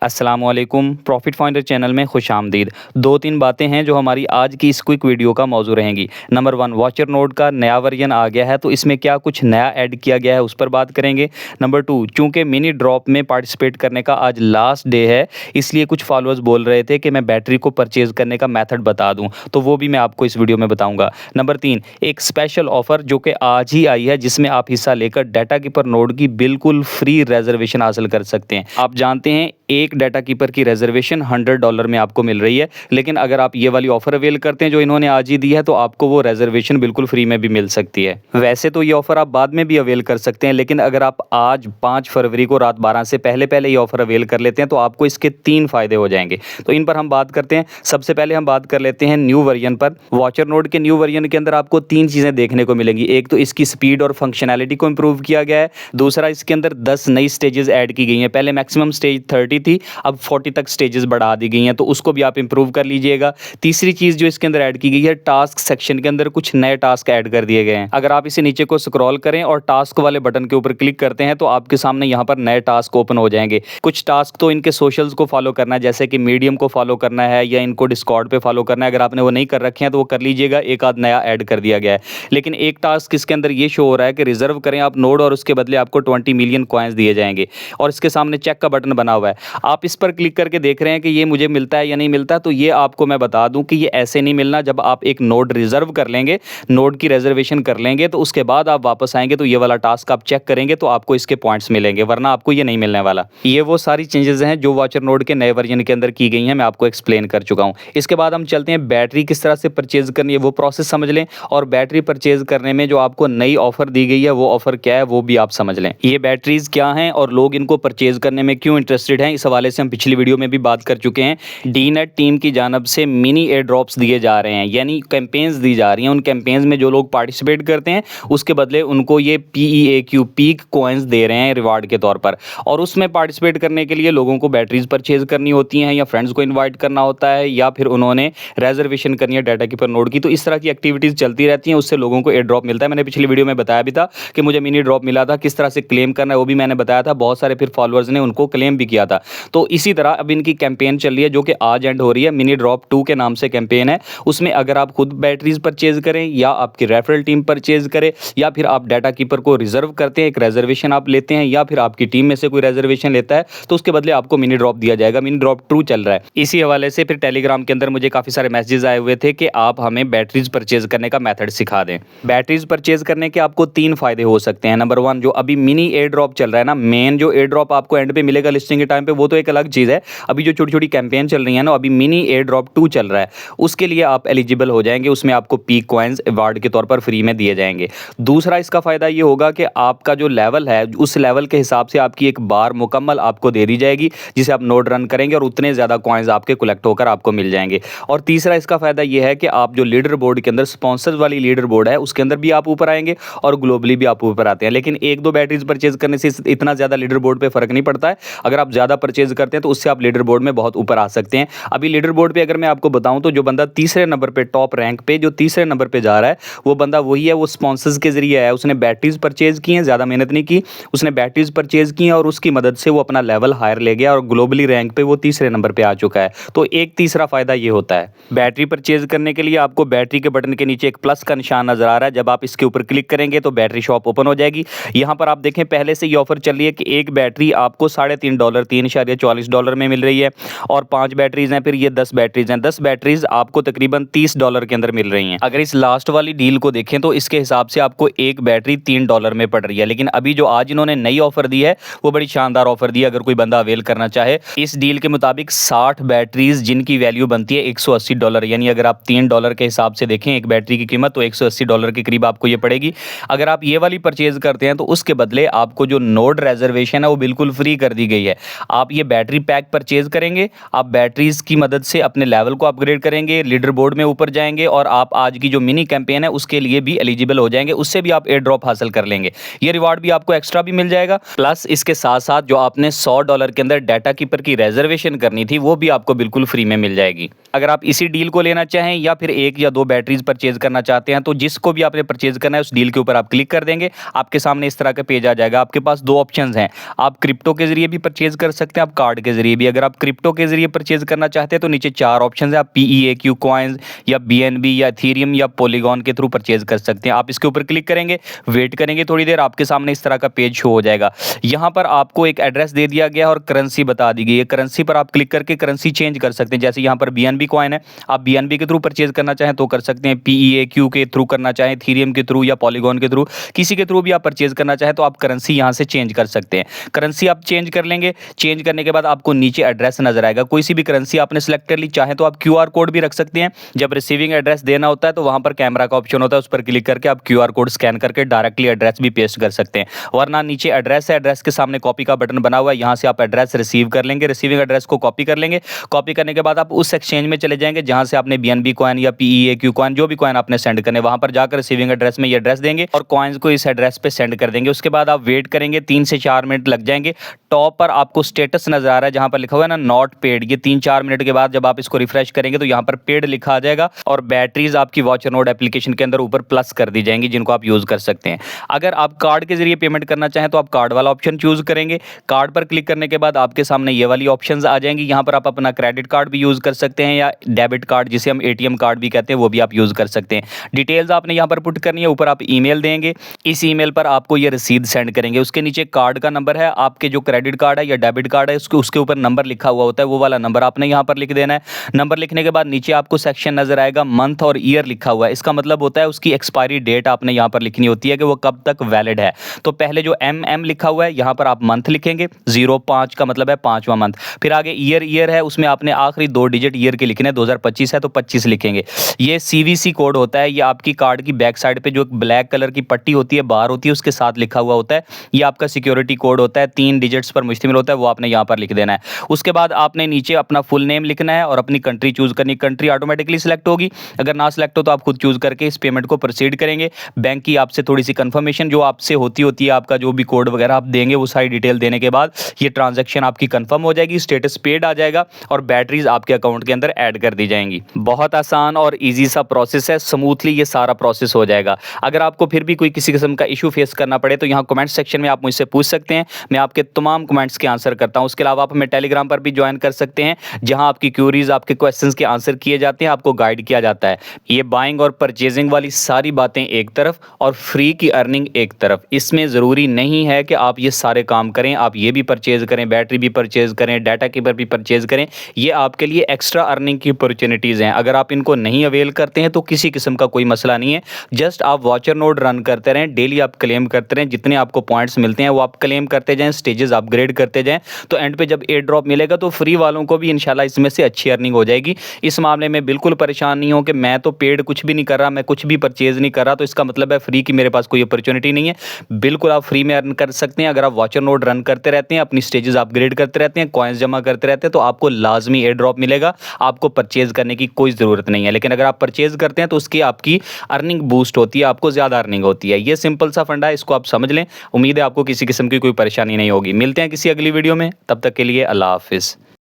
अस्सलामुअलैकुम profit finder channel में खुश आमदीद। 2-3 बातें हैं जो हमारी आज की इस क्विक वीडियो का मौजू रहेंगी। नंबर 1, वॉचर नोड का नया वर्जन आ गया है तो इसमें क्या कुछ नया ऐड किया गया है उस पर बात करेंगे। नंबर 2, चूँकि मिनी ड्रॉप में पार्टिसिपेट करने का आज लास्ट डे है, इसलिए कुछ फॉलोअर्स बोल रहे थे कि मैं बैटरी को परचेज़ करने का मेथड बता दूँ, तो वो भी मैं आपको इस वीडियो में बताऊँगा। नंबर 3, एक स्पेशल ऑफ़र जो कि आज ही आई है जिसमें आप हिस्सा लेकर डाटा कीपर नोड की बिल्कुल फ्री रिजर्वेशन हासिल कर सकते हैं। आप जानते हैं एक डाटा कीपर की रिजर्वेशन $100 में आपको मिल रही है, लेकिन अगर आप ये वाली ऑफ़र अवेल करते हैं जो इन्होंने आज ही दी है तो आपको वो रिजर्वेशन बिल्कुल फ्री में भी मिल सकती है। वैसे तो ये ऑफ़र आप बाद में भी अवेल कर सकते हैं, लेकिन अगर आप आज 5 फरवरी को रात 12 से पहले पहले ये ऑफ़र अवेल कर लेते हैं तो आपको इसके 3 फ़ायदे हो जाएंगे। तो इन पर हम बात करते हैं। सबसे पहले हम बात कर लेते हैं न्यू वर्जन पर। वॉचर नोड के न्यू वर्जन के अंदर आपको 3 चीज़ें देखने को मिलेंगी। एक तो इसकी स्पीड और फंक्शनैलिटी को इम्प्रूव किया गया है। दूसरा, इसके अंदर 10 नई स्टेजेस ऐड की गई हैं। पहले मैक्सिमम स्टेज 30 थी, अब 40 तक स्टेजेस बढ़ा दी गई हैं, तो उसको भी आप इंप्रूव कर लीजिएगा। तीसरी चीज़ जो इसके अंदर ऐड की गई है, टास्क सेक्शन के अंदर कुछ नए टास्क ऐड कर दिए गए हैं। अगर आप इसे नीचे को स्क्रॉल करें और टास्क वाले बटन के ऊपर क्लिक करते हैं तो आपके सामने यहाँ पर नए टास्क ओपन हो जाएंगे। कुछ टास्क तो इनके सोशल्स को फॉलो करना है, जैसे कि मीडियम को फॉलो करना है या इनको डिस्कॉर्ड पे फॉलो करना है। अगर आपने वो नहीं कर रखे हैं तो वो कर लीजिएगा, एक आध नया ऐड कर दिया गया है। लेकिन एक टास्क इसके अंदर ये शो हो रहा है कि रिजर्व करें आप नोड और उसके बदले आपको 20 मिलियन कॉइन्स दिए जाएंगे, और इसके सामने चेक का बटन बना हुआ है। आप इस पर क्लिक करके देख रहे हैं कि ये मुझे मिलता है या नहीं मिलता, तो ये आपको मैं बता दूं कि ये ऐसे नहीं मिलना। जब आप एक नोड रिजर्व कर लेंगे, नोड की रिजर्वेशन कर लेंगे, तो उसके बाद आप वापस आएंगे तो ये वाला टास्क आप चेक करेंगे तो आपको इसके पॉइंट्स मिलेंगे, वरना आपको ये नहीं मिलने वाला। ये वो सारी चेंजेस हैं जो वॉचर नोड के नए वर्जन के अंदर की गई हैं, मैं आपको एक्सप्लेन कर चुका हूं। इसके बाद हम चलते हैं बैटरी किस तरह से परचेज करनी है वो प्रोसेस समझ लें, और बैटरी परचेज करने में जो आपको नई ऑफर दी गई है वो ऑफर क्या है वो भी आप समझ लें। ये बैटरीज क्या हैं और लोग इनको परचेज करने में क्यों इंटरेस्टेड हैं, इस हवाले से हम पिछली वीडियो में भी बात कर चुके हैं। डीनेट टीम की जानब से मिनी एयर ड्रॉप्स दिए जा रहे हैं, यानी कैंपेन्स दी जा रही हैं। उन कैंपेन्स में जो लोग पार्टिसिपेट करते हैं उसके बदले उनको ये PEAQ पीक कॉइन्स दे रहे हैं रिवार्ड के तौर पर, और उसमें पार्टिसिपेट करने के लिए लोगों को बैटरीज परचेज करनी होती हैं, या फ्रेंड्स को इन्वाइट करना होता है, या फिर उन्होंने रिजर्वेशन करनी है डाटा कीपर नोड की। तो इस तरह की एक्टिविटीज़ चलती रहती हैं, उससे लोगों को एयर ड्रॉप मिलता है। मैंने पिछली वीडियो में बताया भी था कि मुझे मिनी ड्रॉप मिला था, किस तरह से क्लेम करना है वो भी मैंने बताया था। बहुत सारे फिर फॉलोअर्स ने उनको क्लेम भी किया था। तो इसी तरह अब इनकी कैंपेन चल रही है जो कि आज एंड हो रही है। मिनी ड्रॉप 2 के नाम से कैंपेन है। उसमें अगर आप खुद बैटरीज परचेज करें, या आपकी रेफरल टीम परचेज करे, या फिर आप डाटा कीपर को रिजर्व करते हैं, एक रिजर्वेशन आप लेते हैं, या फिर आपकी टीम में से कोई रिजर्वेशन लेता है, तो उसके बदले आपको मिनी ड्रॉप दिया जाएगा। मिनी ड्रॉप 2 चल रहा है। इसी हवाले से फिर टेलीग्राम के अंदर मुझे काफ़ी सारे मैसेजेस आए हुए थे कि आप हमें बैटरीज परचेज करने का मेथड सिखा दें। बैटरीज परचेज करने के आपको 3 फायदे हो सकते हैं। नंबर 1, जो अभी मिनी एयर ड्रॉप चल रहा है ना, मेन जो एयर ड्रॉप आपको एंड पे मिलेगा लिस्टिंग के टाइम पे, वो तो एक अलग चीज़ है। अभी जो छोटी छोटी कैंपेन चल रही है ना, अभी मिनी एयर ड्रॉप 2 चल रहा है, उसके लिए आप एलिजिबल हो जाएंगे। उसमें आपको पीक कॉइन्स अवार्ड के तौर पर फ्री में दिए जाएंगे। दूसरा इसका फ़ायदा ये होगा कि आपका जो लेवल है उस लेवल के हिसाब से आपकी एक बार मुकम्मल आपको दे दी जाएगी, जिसे आप नोड रन करेंगे और उतने ज़्यादा कॉइन्स आपके कलेक्ट होकर आपको मिल जाएंगे। और तीसरा इसका फ़ायदा ये है कि आप जो लीडर बोर्ड के अंदर स्पॉन्सर्स वाली लीडर बोर्ड है उसके अंदर भी आप ऊपर आएंगे, और ग्लोबली भी आप ऊपर आते हैं। लेकिन 1-2 बैटरीज परचेज करने से इतना ज़्यादा लीडर बोर्ड पर फ़र्क नहीं पड़ता है। अगर आप ज़्यादा परचेज करते हैं तो उससे आप लीडर बोर्ड में बहुत ऊपर आ सकते हैं। अभी लीडर बोर्ड पे अगर मैं आपको बताऊं तो जो बंदा तीसरे नंबर पे, टॉप रैंक पे जो तीसरे नंबर पे जा रहा है, वो बंदा वही है, वो स्पॉन्सर्स के जरिए आया है। उसने बैटरीज परचेज की हैं, ज़्यादा मेहनत नहीं की, उसने बैटरीज परचेज की हैं और उसकी मदद से वो अपना लेवल हायर ले गया और ग्लोबली रैंक पे वो तीसरे नंबर पे आ चुका है। तो एक तीसरा फायदा ये होता है। बैटरी परचेज करने के लिए आपको बैटरी के बटन के नीचे एक प्लस का निशान नजर आ रहा है। जब आप इसके ऊपर क्लिक करेंगे तो बैटरी शॉप ओपन हो जाएगी। यहाँ पर आप देखें पहले से ये ऑफर चल रही है कि एक बैटरी आपको $3.5 $3.40 में मिल रही है, और 5 बैटरीज हैं, फिर ये 10 बैटरीज हैं। 10 बैटरीज आपको तकरीबन $30 के अंदर मिल रही हैं। अगर इस लास्ट वाली डील को देखें तो इसके हिसाब से आपको एक बैटरी $3 में पड़ रही है। लेकिन अभी जो आज इन्होंने नई ऑफर दी है वो बड़ी शानदार ऑफर दी है, अगर कोई बंदा अवेल करना चाहे। इस डील के मुताबिक 60 बैटरीज जिनकी वैल्यू बनती है $180, यानी अगर आप $3 के हिसाब से देखें एक बैटरी की कीमत, तो $180 के करीब आपको ये पड़ेगी। अगर आप ये वाली परचेज करते हैं तो उसके बदले आपको जो नोड रिजर्वेशन है वो बिल्कुल फ्री कर दी गई है। आप ये बैटरी पैक परचेज करेंगे, आप बैटरीज की मदद से अपने लेवल को अपग्रेड करेंगे, लीडर बोर्ड में ऊपर जाएंगे, और आप आज की जो मिनी कैंपेन है उसके लिए भी एलिजिबल हो जाएंगे। उससे भी आप एयर ड्रॉप हासिल कर लेंगे। ये रिवार्ड भी आपको एक्स्ट्रा भी मिल जाएगा, प्लस इसके साथ साथ जो आपने $100 के अंदर डाटा कीपर की रिजर्वेशन करनी थी वो भी आपको बिल्कुल फ्री में मिल जाएगी। अगर आप इसी डील को लेना चाहें या फिर 1 या 2 बैटरीज परचेज करना चाहते हैं, तो जिसको भी आपने परचेज करना है उस डील के ऊपर आप क्लिक कर देंगे, आपके सामने इस तरह का पेज आ जाएगा। आपके पास 2 ऑप्शंस हैं। आप क्रिप्टो के जरिए भी परचेज कर सकते हैं, आप कार्ड के जरिए भी। अगर आप क्रिप्टो के जरिए परचेज करना चाहते हैं तो नीचे 4 ऑप्शन है, आप PEAQ कॉइन्स या BNB या इथेरियम या पॉलीगॉन के थ्रू परचेज कर सकते हैं। आप इसके ऊपर क्लिक करेंगे, वेट करेंगे थोड़ी देर, आपके सामने इस तरह का पेज शो हो जाएगा। यहाँ पर आपको एक एड्रेस दे दिया गया और करेंसी बता दी गई है। करेंसी पर आप क्लिक करके करेंसी चेंज कर सकते हैं। जैसे यहाँ पर BNB कॉइन है, आप BNB के थ्रू परचेज करना चाहें तो कर सकते हैं, PEAQ के थ्रू करना चाहें, इथेरियम के थ्रू या पॉलीगॉन के थ्रू, किसी के थ्रू भी आप परचेज करना चाहें तो आप करेंसी यहाँ से चेंज कर सकते हैं। करेंसी आप चेंज कर लेंगे, चेंज करने के बाद आपको नीचे एड्रेस नजर आएगा। कोई सी भी करेंसी आपने सेलेक्ट कर ली, चाहे तो आप QR कोड भी रख सकते हैं। जब रिसीविंग एड्रेस देना होता है तो वहां पर कैमरा का ऑप्शन होता है, उस पर क्लिक करके आप QR कोड स्कैन करके डायरेक्टली एड्रेस भी पेस्ट कर सकते हैं। वरना नीचे एड्रेस है, एड्रेस के सामने कॉपी का बटन बना हुआ है, यहाँ से आप एड्रेस रिसीव कर लेंगे, रिसीविंग एड्रेस को कॉपी कर लेंगे। कॉपी करने के बाद आप उस एक्सचेंज में चले जाएंगे जहां से आपने BNB कॉइन या PEAQ कॉइन, जो भी कॉइन आपने सेंड करने, वहां पर जाकर रिसीविंग एड्रेस में ये एड्रेस देंगे और कॉइन्स को इस एड्रेस पे सेंड कर देंगे। उसके बाद आप वेट करेंगे, 3 से 4 मिनट लग जाएंगे। टॉप पर आपको स्टेटस नजर आ रहा है जहां पर लिखा हुआ है ना नॉट पेड, ये 3-4 मिनट के बाद जब आप इसको रिफ्रेश करेंगे तो यहाँ पर पेड लिखा आ जाएगा और बैटरीज आपकी वॉचर नोड एप्लीकेशन के अंदर ऊपर प्लस कर दी जाएंगी, जिनको आप यूज कर सकते हैं। अगर आप कार्ड के जरिए पेमेंट करना चाहें तो आप कार्ड वाला ऑप्शन चूज करेंगे। कार्ड पर क्लिक करने के बाद आपके सामने ये वाली ऑप्शंस आ जाएंगी। यहाँ पर आप अपना क्रेडिट कार्ड भी यूज कर सकते हैं या डेबिट कार्ड, जिसे हम ATM कार्ड भी कहते हैं, वो भी आप यूज कर सकते हैं। डिटेल्स आपने यहाँ पर पुट करनी है, ऊपर आप ईमेल देंगे, इस ईमेल पर आपको ये रसीद सेंड करेंगे। उसके नीचे कार्ड का नंबर है, आपके जो क्रेडिट कार्ड है या डेबिट कार्ड है उसके ऊपर नंबर लिखा हुआ होता है, वो वाला नंबर आपने यहाँ पर लिख देना है। नंबर लिखने के बाद नीचे आपको सेक्शन नजर आएगा, मंथ और ईयर लिखा हुआ है। इसका मतलब होता है उसकी एक्सपायरी डेट आपने यहाँ पर लिखनी होती है कि वो कब तक वैलिड है। तो पहले जो MM लिखा हुआ है यहाँ पर आप मंथ लिखेंगे, 05 का मतलब है 5वां मंथ। फिर आगे ईयर है, उसमें आपने आखिरी 2 डिजिट ईयर के लिखने, 2025 है तो 25 लिखेंगे। ये CVC कोड होता है, ये आपकी कार्ड की बैक साइड पे जो ब्लैक कलर की पट्टी होती है बाहर होती है, उसके साथ लिखा हुआ होता है। ये आपका सिक्योरिटी कोड होता है, 3 डिजिट्स पर मुश्तमिल होता है, वो आपने यहाँ पर लिख देना है। उसके बाद आपने नीचे अपना फुल नेम लिखना है और अपनी कंट्री चूज करनी। कंट्री ऑटोमेटिकली सिलेक्ट होगी, अगर ना सिलेक्ट हो तो आप खुद चूज करके इस पेमेंट को प्रोसीड करेंगे। बैंक की आपसे थोड़ी सी कंफर्मेशन जो आपसे होती है, आपका जो भी कोड वगैरह आप देंगे वो सारी डिटेल देने के बाद ये ट्रांजैक्शन आपकी कंफर्म हो जाएगी, स्टेटस पेड आ जाएगा और बैटरीज आपके अकाउंट के अंदर ऐड कर दी जाएंगी। बहुत आसान और इजी सा प्रोसेस है, स्मूथली ये सारा प्रोसेस हो जाएगा। अगर आपको फिर भी कोई किसी किस्म का इशू फेस करना पड़े तो यहाँ कमेंट सेक्शन में आप मुझसे पूछ सकते हैं, मैं आपके तमाम कमेंट्स के आंसर करता हूँ। उसके अलावा आप हमें टेलीग्राम पर भी ज्वाइन कर सकते हैं, जहां आपकी क्यूरीज, आपके क्वेश्चंस के आंसर किए जाते हैं, आपको गाइड किया जाता है। ये बाइंग और परचेजिंग वाली सारी बातें एक तरफ और फ्री की अर्निंग एक तरफ। इसमें ज़रूरी नहीं है कि आप ये सारे काम करें, आप ये भी परचेज करें, बैटरी भी परचेज करें, डाटा कीपर भी परचेज करें। ये आपके लिए एक्स्ट्रा अर्निंग की अपॉर्चुनिटीज़ हैं। अगर आप इनको नहीं अवेल करते हैं तो किसी किस्म का कोई मसला नहीं है। जस्ट आप वॉचर नोड रन करते रहें, डेली आप क्लेम करते रहें, जितने आपको पॉइंट्स मिलते हैं वो आप क्लेम करते जाएं, स्टेजेस अपग्रेड करते जाएं, तो एंड पे जब एयर ड्रॉप मिलेगा तो फ्री वालों को भी इंशाल्लाह इसमें से अच्छी अर्निंग हो जाएगी। इस मामले में बिल्कुल परेशान नहीं हो कि मैं तो पेड कुछ भी नहीं कर रहा, मैं कुछ भी परचेज नहीं कर रहा, तो इसका मतलब है फ्री की मेरे पास कोई अपॉर्चुनिटी नहीं है। बिल्कुल आप फ्री में अर्न कर सकते हैं। अगर आप वॉचर नोड रन करते रहते हैं, अपनी स्टेजेस अपग्रेड करते रहते हैं, कॉइन्स जमा करते रहते हैं, तो आपको लाजमी एयर ड्रॉप मिलेगा। आपको परचेज करने की कोई ज़रूरत नहीं है। लेकिन अगर आप परचेज करते हैं तो उसकी आपकी अर्निंग बूस्ट होती है, आपको ज़्यादा अर्निंग होती है। ये सिंपल सा फंडा है, इसको आप समझ लें। उम्मीद है आपको किसी किस्म की कोई परेशानी नहीं होगी। मिलते हैं किसी अगली वीडियो में, तब तक के लिए अल्लाह हाफिज़।